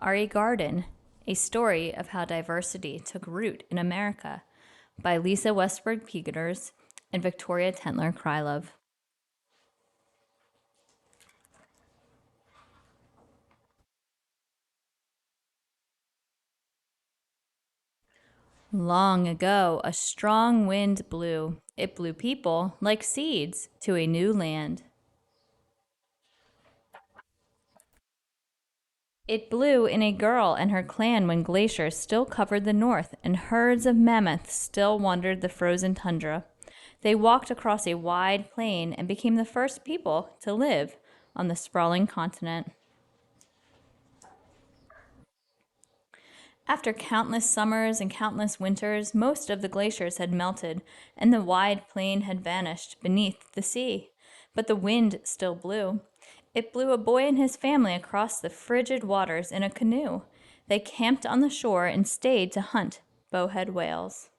are a garden, a story of how diversity took root in America by Lisa Westberg Peters and Victoria Tentler Krylov. Long ago, a strong wind blew. It blew people, like seeds, to a new land. It blew in a girl and her clan when glaciers still covered the north and herds of mammoths still wandered the frozen tundra. They walked across a wide plain and became the first people to live on the sprawling continent. After countless summers and countless winters, most of the glaciers had melted and the wide plain had vanished beneath the sea. But the wind still blew. It blew a boy and his family across the frigid waters in a canoe. They camped on the shore and stayed to hunt bowhead whales.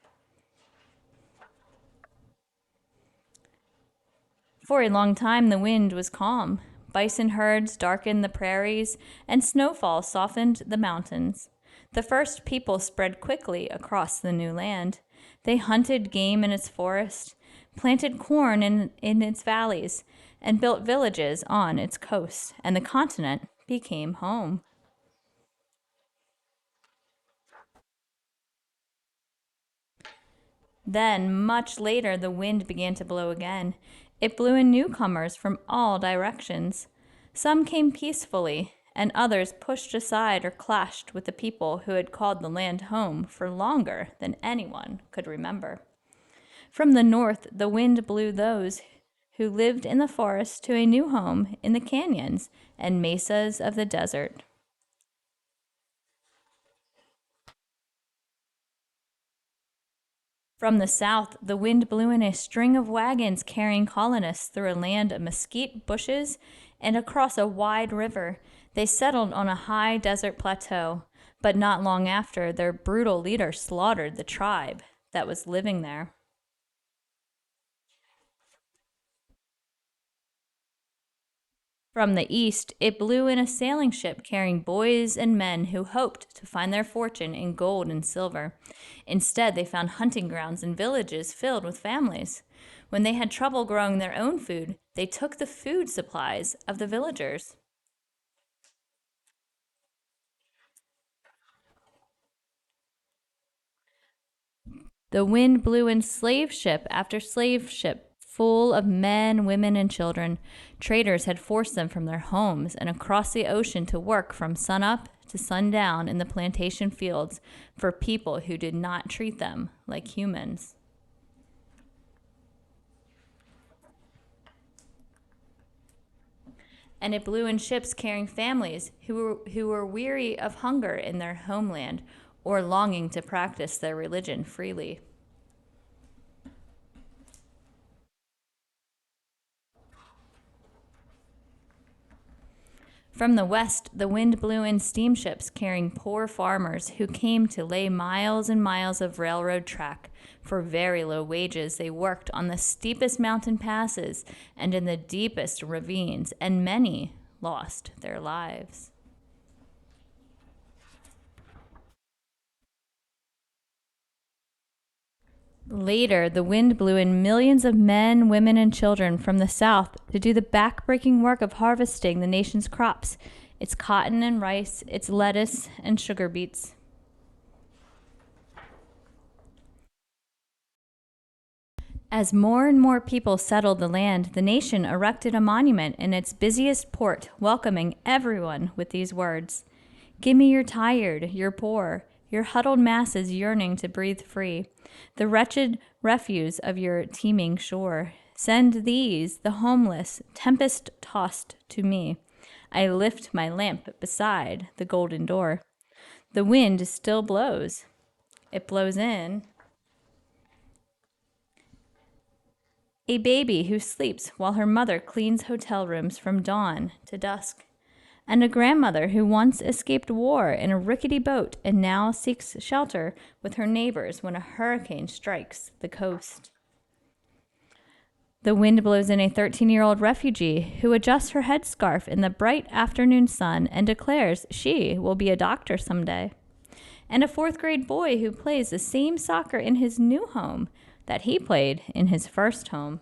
For a long time, the wind was calm. Bison herds darkened the prairies, and snowfall softened the mountains. The first people spread quickly across the new land. They hunted game in its forest, planted corn in its valleys, and built villages on its coasts, and the continent became home. Then, much later, the wind began to blow again. It blew in newcomers from all directions. Some came peacefully, and others pushed aside or clashed with the people who had called the land home for longer than anyone could remember. From the north, the wind blew those who lived in the forest to a new home in the canyons and mesas of the desert. From the south, the wind blew in a string of wagons carrying colonists through a land of mesquite bushes and across a wide river. They settled on a high desert plateau, but not long after, their brutal leader slaughtered the tribe that was living there. From the east, it blew in a sailing ship carrying boys and men who hoped to find their fortune in gold and silver. Instead, they found hunting grounds and villages filled with families. When they had trouble growing their own food, they took the food supplies of the villagers. The wind blew in slave ship after slave ship, full of men, women, and children. Traders had forced them from their homes and across the ocean to work from sunup to sundown in the plantation fields for people who did not treat them like humans. And it blew in ships carrying families who were weary of hunger in their homeland or longing to practice their religion freely. From the west, the wind blew in steamships carrying poor farmers who came to lay miles and miles of railroad track. For very low wages, they worked on the steepest mountain passes and in the deepest ravines, and many lost their lives. Later, the wind blew in millions of men, women, and children from the south to do the back-breaking work of harvesting the nation's crops, its cotton and rice, its lettuce and sugar beets. As more and more people settled the land, the nation erected a monument in its busiest port, welcoming everyone with these words: "Give me your tired, your poor, your huddled masses yearning to breathe free, the wretched refuse of your teeming shore. Send these, the homeless, tempest-tossed, to me. I lift my lamp beside the golden door." The wind still blows. It blows in a baby who sleeps while her mother cleans hotel rooms from dawn to dusk, and a grandmother who once escaped war in a rickety boat and now seeks shelter with her neighbors when a hurricane strikes the coast. The wind blows in a 13-year-old refugee who adjusts her headscarf in the bright afternoon sun and declares she will be a doctor someday. And a 4th-grade boy who plays the same soccer in his new home that he played in his first home.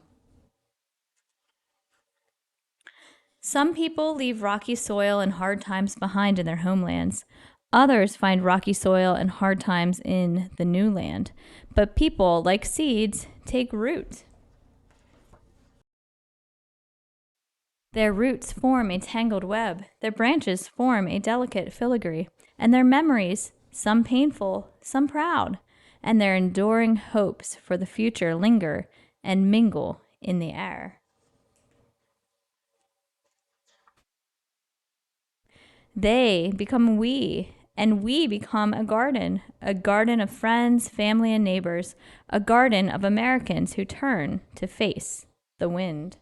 Some people leave rocky soil and hard times behind in their homelands. Others find rocky soil and hard times in the new land. But people, like seeds, take root. Their roots form a tangled web, their branches form a delicate filigree, and their memories, some painful, some proud, and their enduring hopes for the future linger and mingle in the air. They become we, and we become a garden of friends, family, and neighbors, a garden of Americans who turn to face the wind.